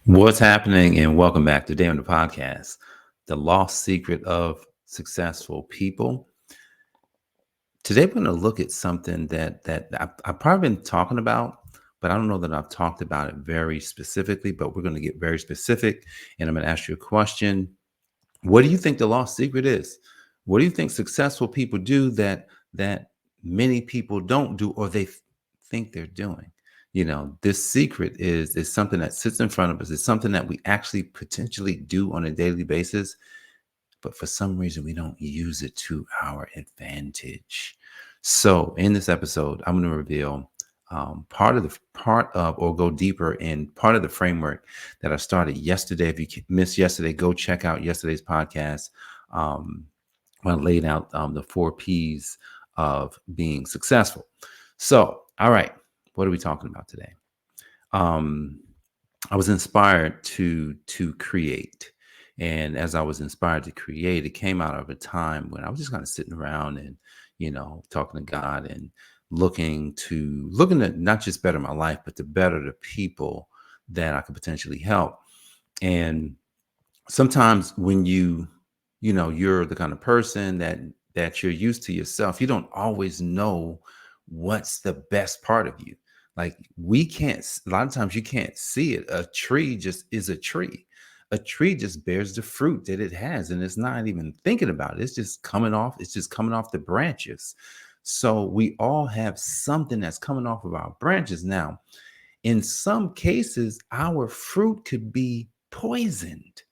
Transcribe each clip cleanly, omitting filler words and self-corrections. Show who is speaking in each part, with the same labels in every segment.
Speaker 1: What's happening, and welcome back today on the podcast, The Lost Secret of Successful People. Today, we're going to look at something that I've probably been talking about, but I don't know that I've talked about it very specifically, but we're going to get very specific, and I'm going to ask you a question. What do you think the lost secret is? What do you think successful people do that many people don't do, or they think they're doing? This secret is something that sits in front of us. It's something that we actually potentially do on a daily basis, but for some reason we don't use it to our advantage. So in this episode, I'm going to reveal or go deeper in part of the framework that I started yesterday. If you missed yesterday, go check out yesterday's podcast. When I laid out the 4 P's of being successful. So, all right, what are we talking about today? I was inspired to create. And as I was inspired to create, it came out of a time when I was just kind of sitting around and, talking to God and looking to not just better my life, but to better the people that I could potentially help. And sometimes when you're the kind of person that you're used to yourself, you don't always know what's the best part of you. Like a lot of times you can't see it. A tree just is a tree. A tree just bears the fruit that it has, and it's not even thinking about it. It's just coming off the branches. So we all have something that's coming off of our branches. Now, in some cases, our fruit could be poisoned.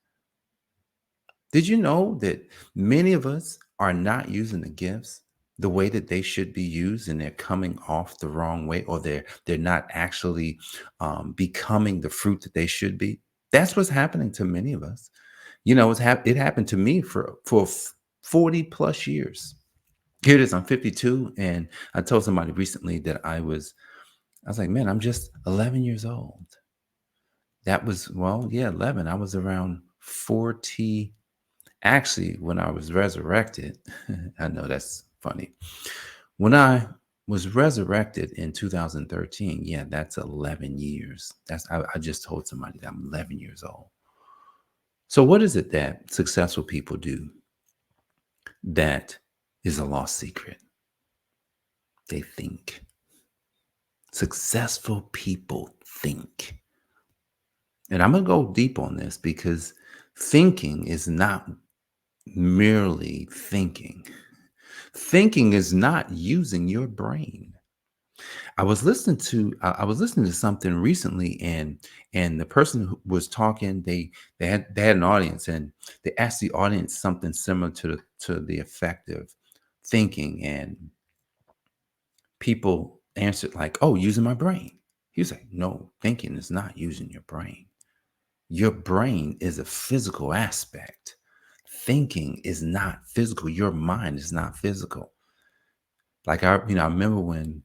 Speaker 1: Did you know that many of us are not using the gifts the way that they should be used, and they're coming off the wrong way, or they're not actually becoming the fruit that they should be? That's what's happening to many of us. It happened to me for 40 plus years. Here it is. I'm 52, and I told somebody recently that I was like, man, I'm just 11 years old. That was, well, yeah, 11. I was around 40. Actually, when I was resurrected, I know that's funny. When I was resurrected in 2013, yeah, that's 11 years. I just told somebody that I'm 11 years old. So what is it that successful people do that is a lost secret? They think. Successful people think. And I'm going to go deep on this because thinking is not merely thinking. Thinking is not using your brain. I was listening to something recently, and the person who was talking, they had an audience, and they asked the audience something similar to the effect of thinking, and people answered like, "Oh, using my brain." He was like, "No, thinking is not using your brain. Your brain is a physical aspect. Thinking is not physical. Your mind is not physical." Like I remember when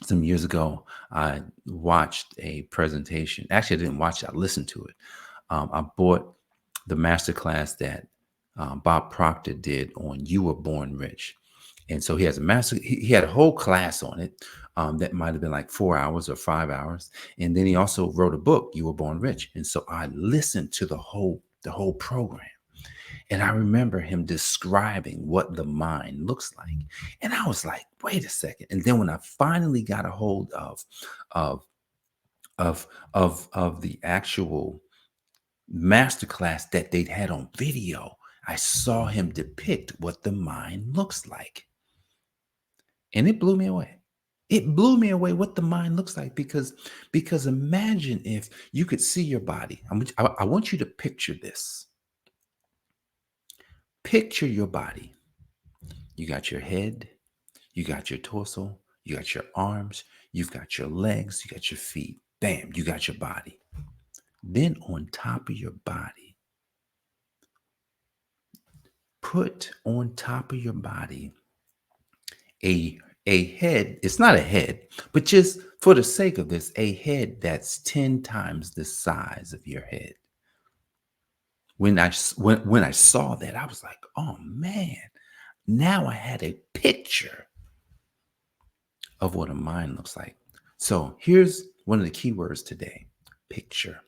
Speaker 1: some years ago I watched a presentation. Actually, I didn't watch it. I listened to it. I bought the Masterclass that Bob Proctor did on "You Were Born Rich," and so he has a master. He had a whole class on it that might have been like 4 hours or 5 hours, and then he also wrote a book, "You Were Born Rich," and so I listened to the whole program. And I remember him describing what the mind looks like. And I was like, wait a second. And then when I finally got a hold of the actual masterclass that they'd had on video, I saw him depict what the mind looks like. And it blew me away. It blew me away what the mind looks like, because imagine if you could see your body. I want you to picture this. Picture your body. You got your head, you got your torso, you got your arms, you've got your legs, you got your feet. Bam, you got your body. Then on top of your body, put on top of your body a head. It's not a head, but just for the sake of this, a head that's 10 times the size of your head. When I saw that, I was like, oh man, now I had a picture of what a mind looks like. So here's one of the key words today: picture.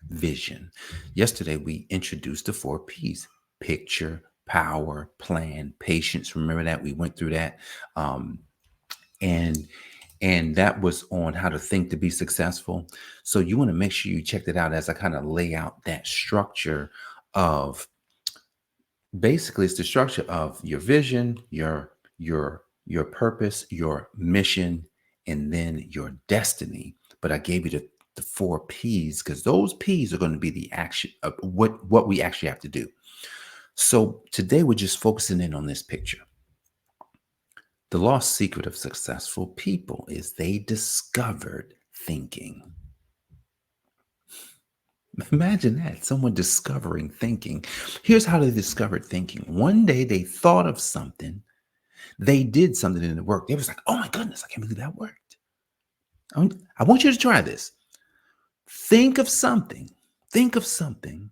Speaker 1: vision. Yesterday, we introduced the 4 P's: picture, power, plan, patience. Remember that? We went through that. Um, and and that was on how to think to be successful. So you want to make sure you check that out as I kind of lay out that structure of, basically it's the structure of your vision, your purpose, your mission, and then your destiny. But I gave you the 4 P's because those P's are going to be the action of what we actually have to do. So today we're just focusing in on this picture. The lost secret of successful people is they discovered thinking. Imagine that, someone discovering thinking. Here's how they discovered thinking. One day they thought of something, they did something and it worked. They was like, oh my goodness, I can't believe that worked. I want you to try this. Think of something, think of something,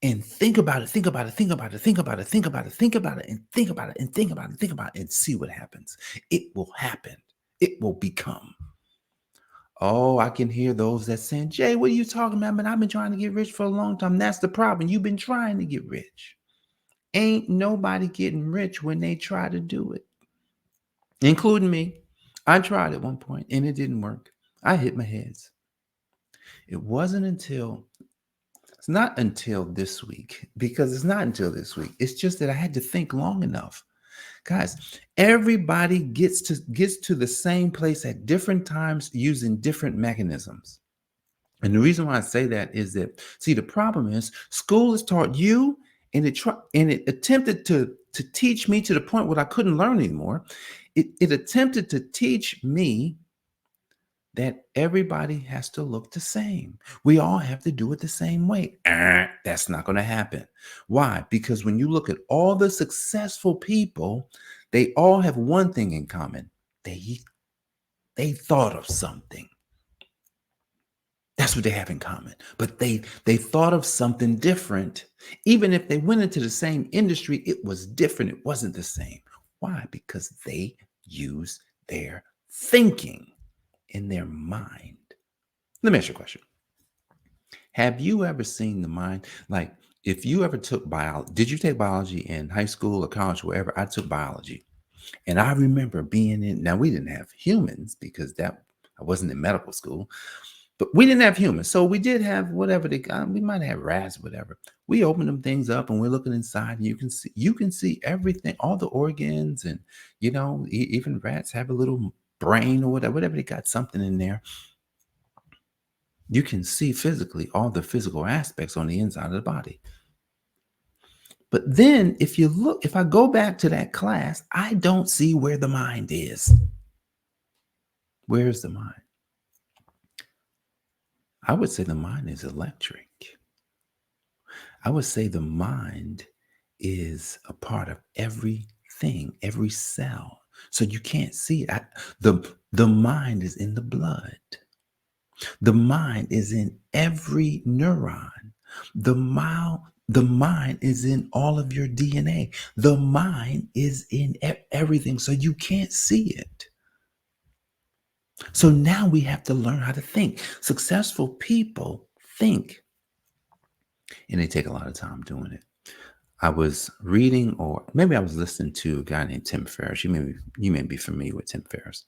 Speaker 1: and think about it, think about it, think about it, think about it, think about it, think about it, and think about it, and think about it, think about it, and see what happens. It will happen. It will become. Oh, I can hear those that saying, Jay, what are you talking about? Man, I've been trying to get rich for a long time. That's the problem. You've been trying to get rich. Ain't nobody getting rich when they try to do it, including me. I tried at one point and it didn't work. I hit my heads. It wasn't until, it's not until this week, because it's not until this week. It's just that I had to think long enough. Guys, everybody gets to the same place at different times using different mechanisms. And the reason why I say that is that, see, the problem is school has taught you, and it attempted to teach me to the point where I couldn't learn anymore. It attempted to teach me that everybody has to look the same. We all have to do it the same way. That's not going to happen. Why? Because when you look at all the successful people, they all have one thing in common. They thought of something. That's what they have in common. But they thought of something different. Even if they went into the same industry, it was different. It wasn't the same. Why? Because they use their thinking in their mind. Let me ask you a question. Have you ever seen the mind? Like, if you ever took biology, did you take biology in high school or college, wherever? I took biology. And I remember being in, now we didn't have humans because I wasn't in medical school. But we didn't have humans. So we did have whatever they got. We might have rats, whatever. We open them things up and we're looking inside, and you can see everything, all the organs, and even rats have a little brain or whatever they got, something in there. You can see physically all the physical aspects on the inside of the body. But then if I go back to that class, I don't see where the mind is. Where's the mind? I would say the mind is electric. I would say the mind is a part of everything, every cell. So you can't see it. The mind is in the blood. The mind is in every neuron. The mind is in all of your DNA. The mind is in everything. So you can't see it. So now we have to learn how to think. Successful people think, and they take a lot of time doing it. I was reading, or maybe I was listening to a guy named Tim Ferriss. You may be familiar with Tim Ferriss.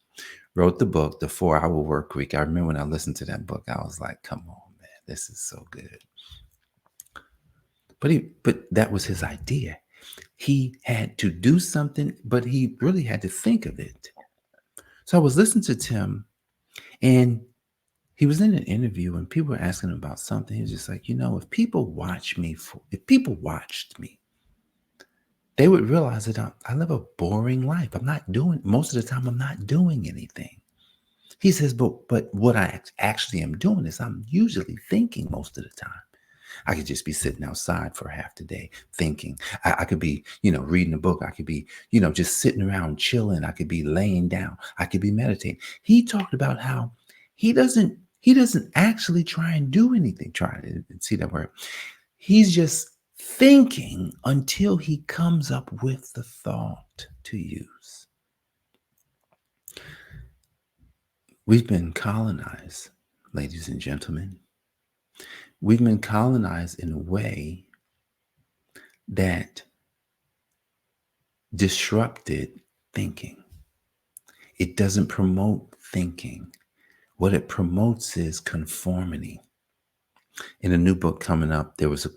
Speaker 1: Wrote the book, The 4 Hour Work Week. I remember when I listened to that book, I was like, come on, man, this is so good. But that was his idea. He had to do something, but he really had to think of it. So I was listening to Tim, and he was in an interview, and people were asking him about something. He was just like, if people watched me, they would realize that I live a boring life. Most of the time, I'm not doing anything. He says, but what I actually am doing is I'm usually thinking most of the time. I could just be sitting outside for half the day thinking. I could be, reading a book. I could be, just sitting around chilling. I could be laying down. I could be meditating. He talked about how he doesn't actually try and do anything. Try to see that word. He's just thinking until he comes up with the thought to use. We've been colonized, ladies and gentlemen. We've been colonized in a way that disrupted thinking. It doesn't promote thinking. What it promotes is conformity. In a new book coming up, there's a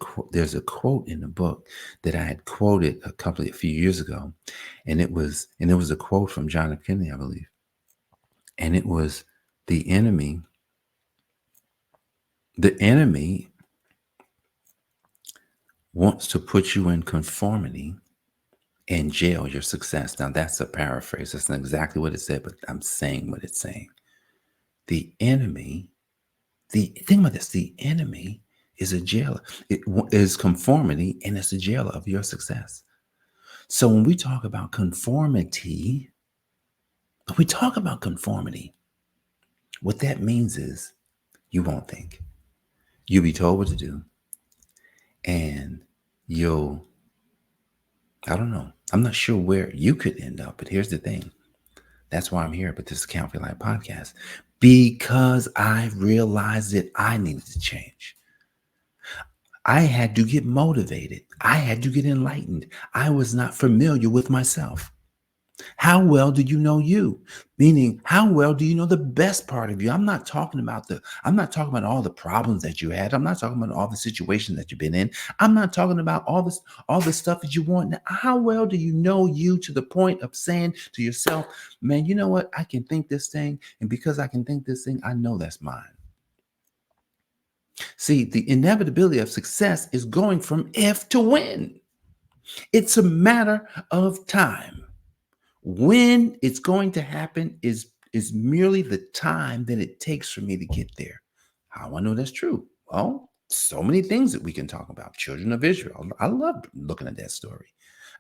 Speaker 1: quote in the book that I had quoted a few years ago, and it was a quote from John F. Kennedy, I believe, and it was the enemy. The enemy wants to put you in conformity and jail your success. Now that's a paraphrase. That's not exactly what it said, but I'm saying what it's saying. The enemy. Think about this. The enemy is a jailer. It is conformity, and it's a jailer of your success. So when we talk about conformity, what that means is you won't think. You'll be told what to do, and I don't know. I'm not sure where you could end up, but here's the thing. That's why I'm here, but this is I AFYL Podcast, because I realized that I needed to change. I had to get motivated. I had to get enlightened. I was not familiar with myself. How well do you know you? Meaning, how well do you know the best part of you? I'm not talking about all the problems that you had. I'm not talking about all the situations that you've been in. I'm not talking about all the stuff that you want. How well do you know you to the point of saying to yourself, man, you know what? I can think this thing. And because I can think this thing, I know that's mine. See, the inevitability of success is going from if to win. It's a matter of time. When it's going to happen is merely the time that it takes for me to get there. How do I know that's true? Well, so many things that we can talk about. Children of Israel. I love looking at that story.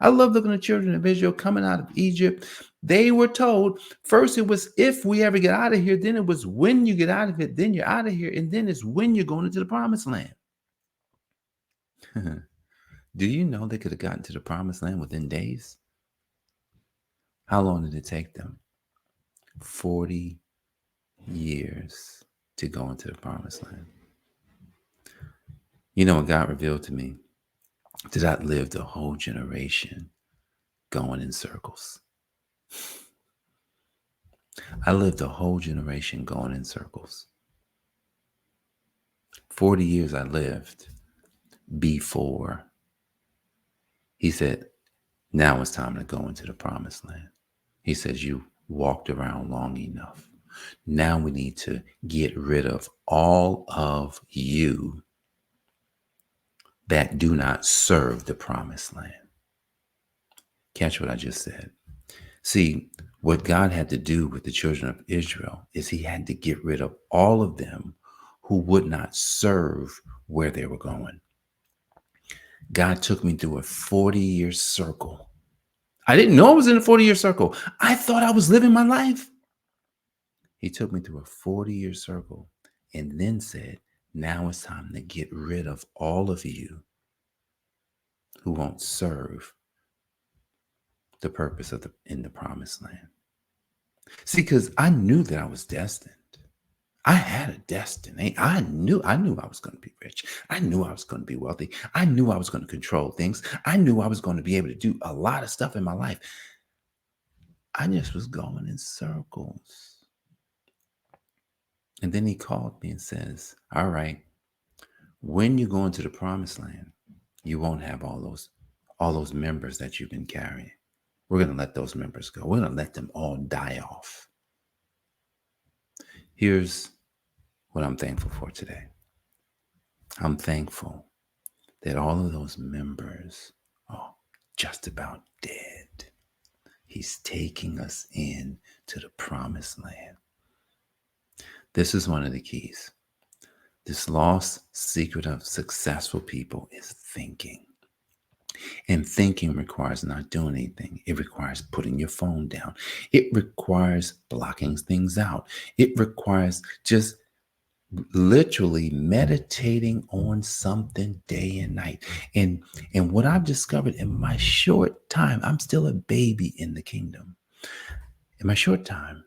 Speaker 1: I love looking at children of Israel coming out of Egypt. They were told first it was if we ever get out of here, then it was when you get out of it, then you're out of here, and then it's when you're going into the promised land. Do you know they could have gotten to the promised land within days? How long did it take them? 40 years to go into the promised land. You know what God revealed to me? That I lived a whole generation going in circles. I lived a whole generation going in circles. 40 years I lived before he said, now it's time to go into the promised land. He says, you walked around long enough. Now we need to get rid of all of you that do not serve the promised land. Catch what I just said. See, what God had to do with the children of Israel is he had to get rid of all of them who would not serve where they were going. God took me through a 40-year circle. I didn't know I was in a 40-year circle. I thought I was living my life. He took me through a 40-year circle and then said, now it's time to get rid of all of you who won't serve the purpose in the promised land. See, because I knew that I was destined. I had a destiny. I knew I was going to be rich. I knew I was going to be wealthy. I knew I was going to control things. I knew I was going to be able to do a lot of stuff in my life. I just was going in circles. And then he called me and says, all right, when you go into the promised land, you won't have all those members that you've been carrying. We're going to let those members go. We're going to let them all die off. Here's what I'm thankful for today. I'm thankful that all of those members are just about dead. He's taking us in to the promised land. This is one of the keys. This lost secret of successful people is thinking. And thinking requires not doing anything. It requires putting your phone down. It requires blocking things out. It requires just literally meditating on something day and night. And what I've discovered in my short time, I'm still a baby in the kingdom. In my short time,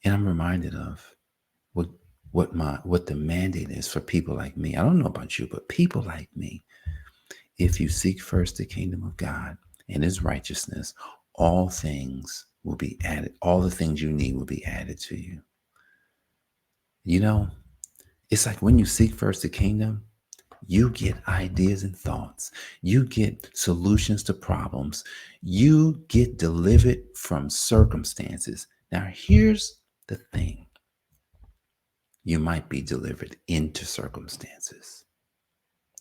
Speaker 1: and I'm reminded of what what the mandate is for people like me. I don't know about you, but people like me, if you seek first the kingdom of God and his righteousness, all things will be added. All the things you need will be added to you. You know, it's like when you seek first the kingdom, you get ideas and thoughts. You get solutions to problems. You get delivered from circumstances. Now, here's the thing. You might be delivered into circumstances.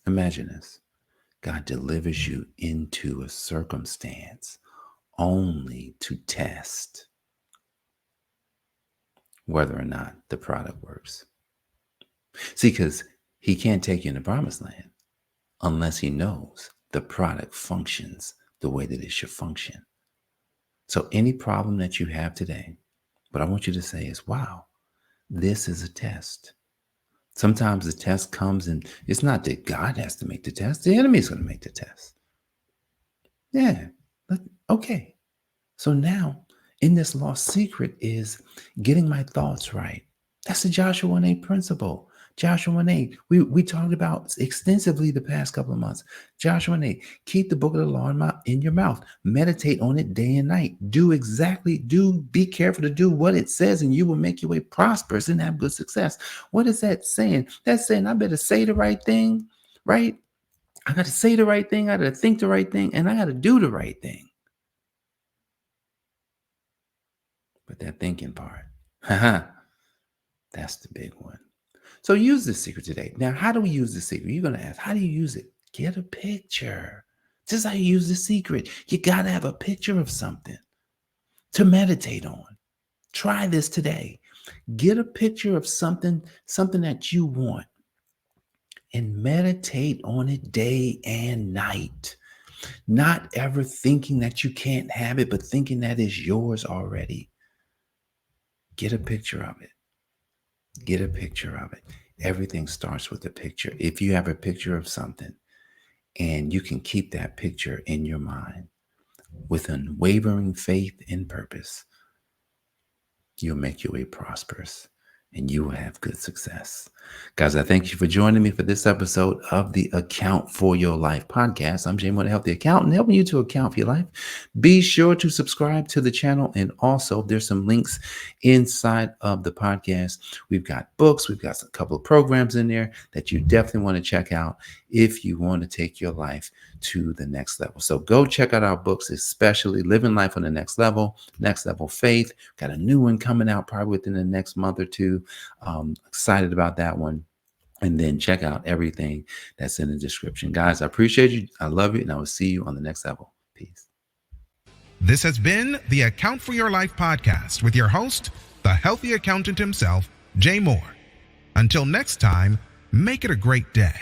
Speaker 1: Imagine this. God delivers you into a circumstance only to test whether or not the product works. See, because he can't take you in the promised land unless he knows the product functions the way that it should function. So any problem that you have today, what I want you to say is, wow, this is a test. Sometimes the test comes and it's not that God has to make the test. The enemy is going to make the test. Yeah. Okay. So now in this lost secret is getting my thoughts right. That's the Joshua 1:8 principle. Joshua 1:8. We talked about extensively the past couple of months. Joshua 1:8. Keep the book of the law in your mouth. Meditate on it day and night. Be careful to do what it says, and you will make your way prosperous and have good success. What is that saying? That's saying I better say the right thing, right? I got to say the right thing. I got to think the right thing, and I got to do the right thing. But that thinking part, that's the big one. So use this secret today. Now, how do we use the secret? You're going to ask, how do you use it? Get a picture. This is how you use the secret. You got to have a picture of something to meditate on. Try this today. Get a picture of something that you want and meditate on it day and night. Not ever thinking that you can't have it, but thinking that it's yours already. Get a picture of it. Get a picture of it. Everything starts with a picture. If you have a picture of something and you can keep that picture in your mind with unwavering faith and purpose, you'll make your way prosperous and you will have good success. Guys, I thank you for joining me for this episode of the Account for Your Life podcast. I'm Jay Moore, the Healthy Accountant, helping you to account for your life. Be sure to subscribe to the channel. And also, there's some links inside of the podcast. We've got books. We've got a couple of programs in there that you definitely want to check out if you want to take your life to the next level. So go check out our books, especially Living Life on the Next Level Faith. Got a new one coming out probably within the next month or two. Excited about that one. And then check out everything that's in the description. Guys, I appreciate you. I love you. And I will see you on the next level. Peace.
Speaker 2: This has been the Account for Your Life podcast with your host, the healthy accountant himself, Jay Moore. Until next time, make it a great day.